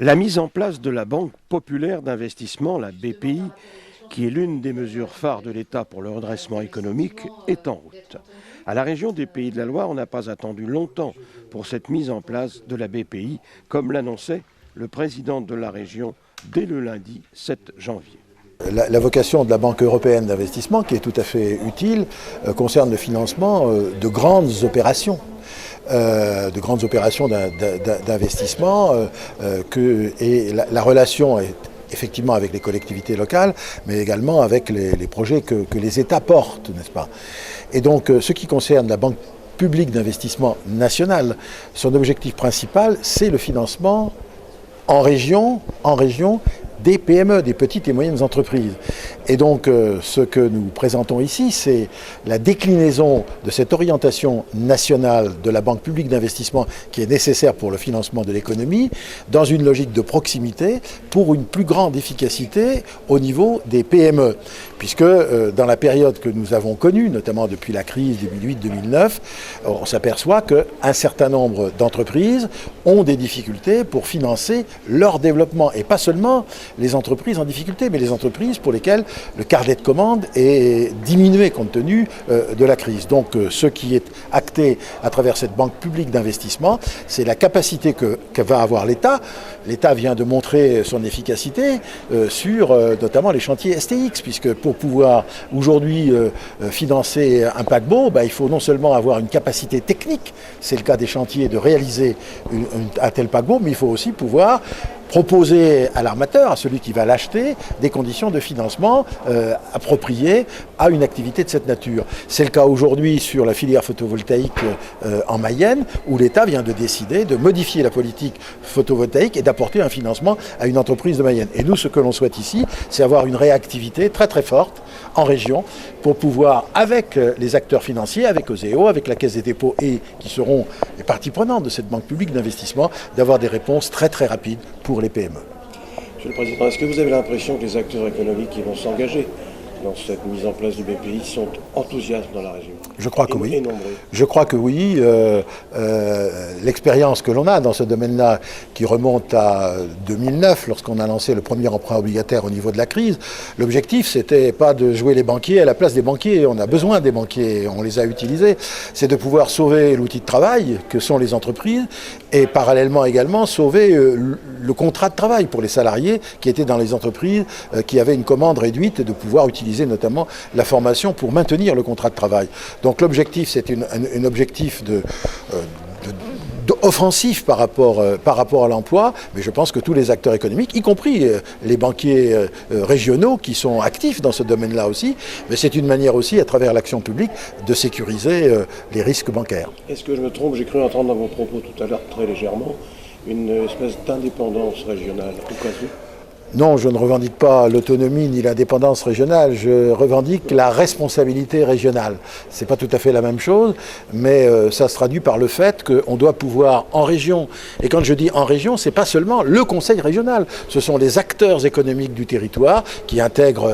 La mise en place de la Banque populaire d'investissement, la BPI, qui est l'une des mesures phares de l'État pour le redressement économique, est en route. À la région des Pays de la Loire, on n'a pas attendu longtemps pour cette mise en place de la BPI, comme l'annonçait le président de la région dès le lundi 7 janvier. La vocation de la Banque européenne d'investissement, qui est tout à fait utile, concerne le financement de grandes opérations. D'investissement et la relation est effectivement avec les collectivités locales, mais également avec les projets que les États portent, n'est-ce pas? Et donc, ce qui concerne la Banque publique d'investissement nationale, son objectif principal, c'est le financement en région, des PME, des petites et moyennes entreprises. Et donc, ce que nous présentons ici, c'est la déclinaison de cette orientation nationale de la Banque publique d'investissement qui est nécessaire pour le financement de l'économie, dans une logique de proximité pour une plus grande efficacité au niveau des PME. Puisque dans la période que nous avons connue, notamment depuis la crise 2008-2009, on s'aperçoit qu'un certain nombre d'entreprises ont des difficultés pour financer leur développement. Et pas seulement les entreprises en difficulté, mais les entreprises pour lesquelles le carnet de commandes est diminué compte tenu de la crise. Donc ce qui est acté à travers cette banque publique d'investissement, c'est la capacité que va avoir l'État. L'État vient de montrer son efficacité sur notamment les chantiers STX, puisque pour pouvoir aujourd'hui financer un paquebot, il faut non seulement avoir une capacité technique, c'est le cas des chantiers, de réaliser un tel paquebot, mais il faut aussi pouvoir proposer à l'armateur, à celui qui va l'acheter, des conditions de financement appropriées à une activité de cette nature. C'est le cas aujourd'hui sur la filière photovoltaïque en Mayenne, où l'État vient de décider de modifier la politique photovoltaïque et d'apporter un financement à une entreprise de Mayenne. Et nous, ce que l'on souhaite ici, c'est avoir une réactivité très très forte en région pour pouvoir, avec les acteurs financiers, avec Oseo, avec la Caisse des dépôts et qui seront les parties prenantes de cette banque publique d'investissement, d'avoir des réponses très très rapides pour les PME. Monsieur le Président, est-ce que vous avez l'impression que les acteurs économiques qui vont s'engager dans cette mise en place du BPI sont enthousiastes dans la région? Je crois que oui. Et nombreux. Je crois que oui. L'expérience que l'on a dans ce domaine-là, qui remonte à 2009, lorsqu'on a lancé le premier emprunt obligataire au niveau de la crise, l'objectif, c'était pas de jouer les banquiers à la place des banquiers. On a besoin des banquiers, on les a utilisés. C'est de pouvoir sauver l'outil de travail que sont les entreprises et parallèlement également sauver le contrat de travail pour les salariés qui étaient dans les entreprises qui avaient une commande réduite et de pouvoir utiliser notamment la formation pour maintenir le contrat de travail. Donc l'objectif, c'est un objectif offensif par rapport à l'emploi, mais je pense que tous les acteurs économiques, y compris les banquiers régionaux qui sont actifs dans ce domaine-là aussi, mais c'est une manière aussi, à travers l'action publique, de sécuriser les risques bancaires. Est-ce que je me trompe? J'ai cru entendre dans vos propos tout à l'heure, très légèrement, une espèce d'indépendance régionale, au cas où. Non, je ne revendique pas l'autonomie ni l'indépendance régionale, je revendique la responsabilité régionale. C'est pas tout à fait la même chose, mais ça se traduit par le fait qu'on doit pouvoir en région, et quand je dis en région, c'est pas seulement le conseil régional, ce sont les acteurs économiques du territoire qui intègrent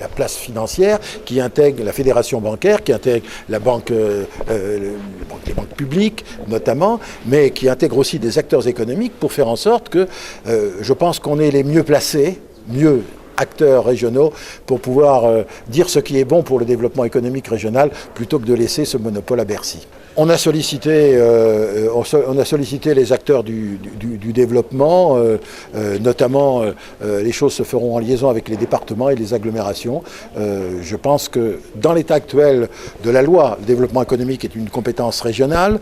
la place financière, qui intègrent la fédération bancaire, qui intègrent la banque, les banques publiques notamment, mais qui intègrent aussi des acteurs économiques pour faire en sorte que je pense qu'on est les mieux placés, mieux acteurs régionaux pour pouvoir dire ce qui est bon pour le développement économique régional plutôt que de laisser ce monopole à Bercy. On a sollicité les acteurs du développement, notamment les choses se feront en liaison avec les départements et les agglomérations. Je pense que dans l'état actuel de la loi, le développement économique est une compétence régionale.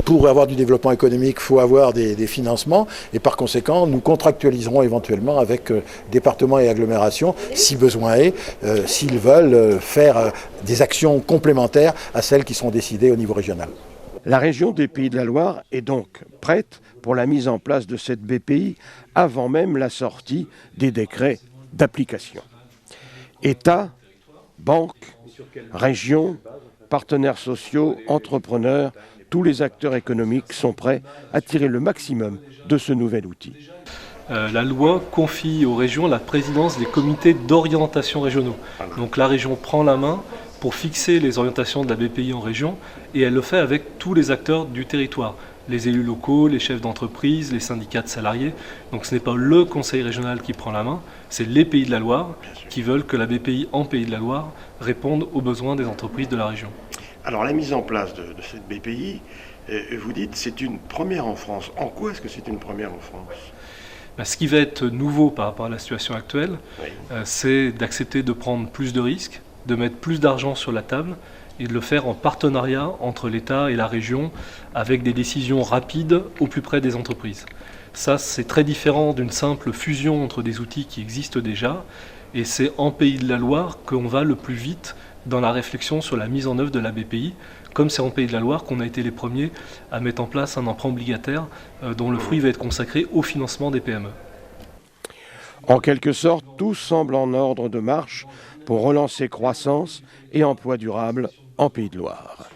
Pour avoir du développement économique, il faut avoir des financements et par conséquent, nous contractualiserons éventuellement avec départements et agglomérations, si besoin est, s'ils veulent faire des actions complémentaires à celles qui seront décidées au niveau régional. La région des Pays de la Loire est donc prête pour la mise en place de cette BPI avant même la sortie des décrets d'application. État, banque, région, partenaires sociaux, entrepreneurs, tous les acteurs économiques sont prêts à tirer le maximum de ce nouvel outil. La loi confie aux régions la présidence des comités d'orientation régionaux. Donc la région prend la main pour fixer les orientations de la BPI en région et elle le fait avec tous les acteurs du territoire. les élus locaux, les chefs d'entreprise, les syndicats de salariés. Donc ce n'est pas le conseil régional qui prend la main, c'est les Pays de la Loire qui veulent que la BPI en Pays de la Loire réponde aux besoins des entreprises de la région. Alors la mise en place de cette BPI, vous dites c'est une première en France. En quoi est-ce que c'est une première en France ? Ce qui va être nouveau par rapport à la situation actuelle, Oui. C'est d'accepter de prendre plus de risques, de mettre plus d'argent sur la table et de le faire en partenariat entre l'État et la région avec des décisions rapides au plus près des entreprises. Ça, c'est très différent d'une simple fusion entre des outils qui existent déjà et c'est en Pays de la Loire qu'on va le plus vite dans la réflexion sur la mise en œuvre de la BPI, comme c'est en Pays de la Loire qu'on a été les premiers à mettre en place un emprunt obligataire dont le fruit va être consacré au financement des PME. En quelque sorte, tout semble en ordre de marche pour relancer croissance et emploi durable en Pays de Loire.